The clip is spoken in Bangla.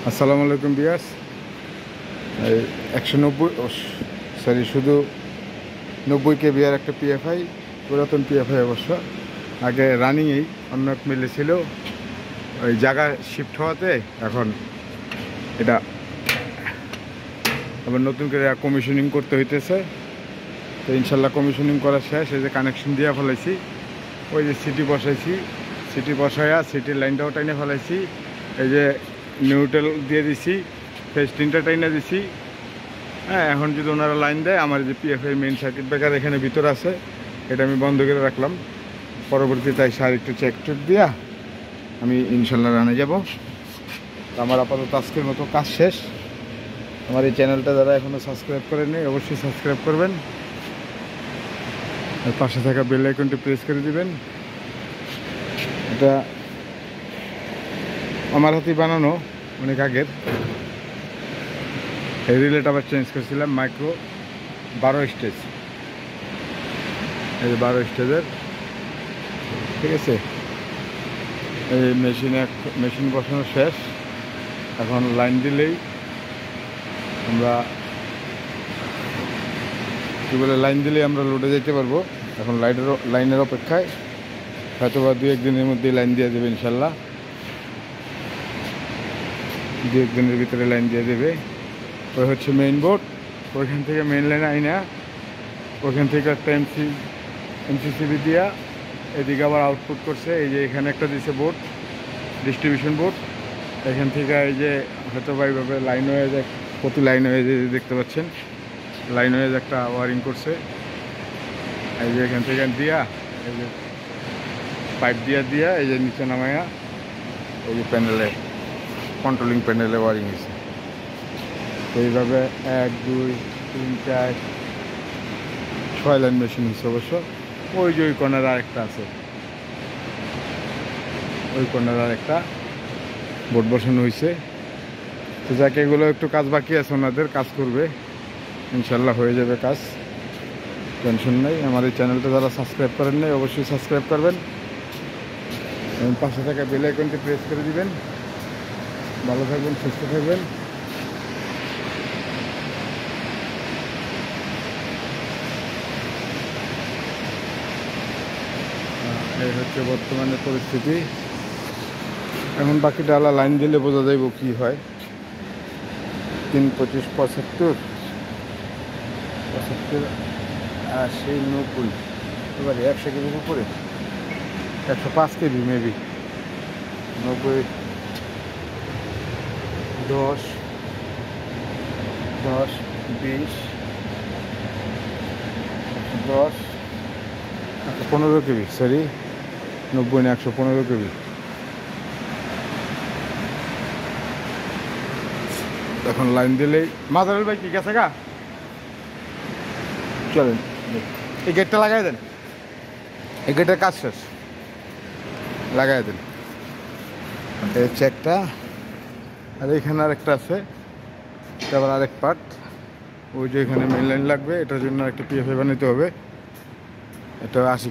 আসসালামু আলাইকুম বিয়াস। 190 সরি শুধু 90 কেবি আর একটা পিএফআই, পুরাতন পিএফআই অবশ্য, আগে রানিংয়েই অন্য এক মিলে ছিল, ওই জায়গা শিফট হওয়াতে এখন এটা আবার নতুন করে কমিশনিং করতে হইতেছে। তো ইনশাল্লাহ কমিশনিং করা শেষ। এই যে কানেকশন দিয়ে ফেলাইছি, ওই যে সিটি বসাইছি, সিটি বসাইয়া সিটির লাইনটাও টাইনে ফেলাইছি, এই যে নিউট্রাল দিয়ে দিছি, ফেস তিনটা টাইনে দিছি। হ্যাঁ, এখন যদি ওনারা লাইন দেয়, আমার যে পিএফআই মেইন সার্কিট ব্রেকার এখানে ভিতরে আছে, এটা আমি বন্ধ করে রাখলাম। পরবর্তীতে আর একটু চেক দিয়া আমি ইনশাল্লাহ রানে যাব। আমার আপাতত আজকের মতো কাজ শেষ। আমার এই চ্যানেলটা যারা এখনও সাবস্ক্রাইব করেনি অবশ্যই সাবস্ক্রাইব করবেন, আর পাশে থাকা বেল আইকনটি প্রেস করে দিবেন। এটা আমার হাতেই বানানো, অনেক আগের। এই রিলেট আবার চেঞ্জ করেছিলাম, মাইক্রো 12 স্টেজ, এই 12 স্টেজের, ঠিক আছে। এই মেশিন বসানো শেষ। এখন লাইন দিলেই আমরা কী বলে, লাইন দিলেই আমরা লোডে যেতে পারবো। এখন লাইনের অপেক্ষায়, হয়তো বা 2-1 দিনের মধ্যেই লাইন দিয়ে দেবে ইনশাল্লাহ। 2-1 দিনের ভিতরে লাইন দিয়ে দেবে। ওই হচ্ছে মেইন বোর্ড, ওইখান থেকে মেইন লাইন আইনা ওইখান থেকে একটা এমসিসিবি দিয়া এদিকে আবার আউটপুট করছে। এই যে এখানে একটা দিছে বোর্ড, ডিস্ট্রিবিউশন বোর্ড। এখান থেকে এই যে হয়তো বা এইভাবে লাইন হয়ে যায়, প্রতি লাইন হয়ে যে দেখতে পাচ্ছেন, লাইন হয়ে একটা ওয়ারিং করছে। এই যে এখান থেকে দিয়া, এই যে পাইপ দিয়া এই যে নিচে নামাইয়া এই যে প্যানেলে, কন্ট্রোলিং প্যানেলে ওয়ারিং হয়েছে। তো এইভাবে 1, 2, 3, 4, 6 লাইন মেশিন হচ্ছে অবশ্য। ওই যে ওই কর্নার আরেকটা আছে, ওই কর্নার আরেকটা বোর্ড বসানো হয়েছে। তো যাকে এগুলো একটু কাজ বাকি আছে, ওনাদের কাজ করবে ইনশাল্লাহ, হয়ে যাবে কাজ, টেনশন নেই। আমার এই চ্যানেলটা যারা সাবস্ক্রাইব করেন নাই অবশ্যই সাবস্ক্রাইব করবেন এবং পাশে থাকা বেল আইকনটি প্রেস করে দিবেন। ভালো থাকবেন, সুস্থ থাকবেন। এই হচ্ছে বর্তমানে পরিস্থিতি। এখন বাকি ডালা লাইন দিলে বোঝা যাইব কি হয়। 3, 25, 75, 80, 90, এবারে 100 কেজির উপরে, 105 কেজি মেবি, 90, 10, 10, 20, 10, 15 কেবি, সরি 90 না 115 কেবি। এখন লাইন দিলেই মাজারুল ভাই কি গেছে গা, চলেন এই গেটটা লাগাই দেন, এই গেটের কাজ শেষ, লাগাই দেন। এই চেকটা, আর এইখানে আরেকটা আছে, এটা আবার আরেক পার্ট। ওই যে এখানে মেন লাইন লাগবে, এটার জন্য একটা পিএফআই বানাইতে হবে। এটা 80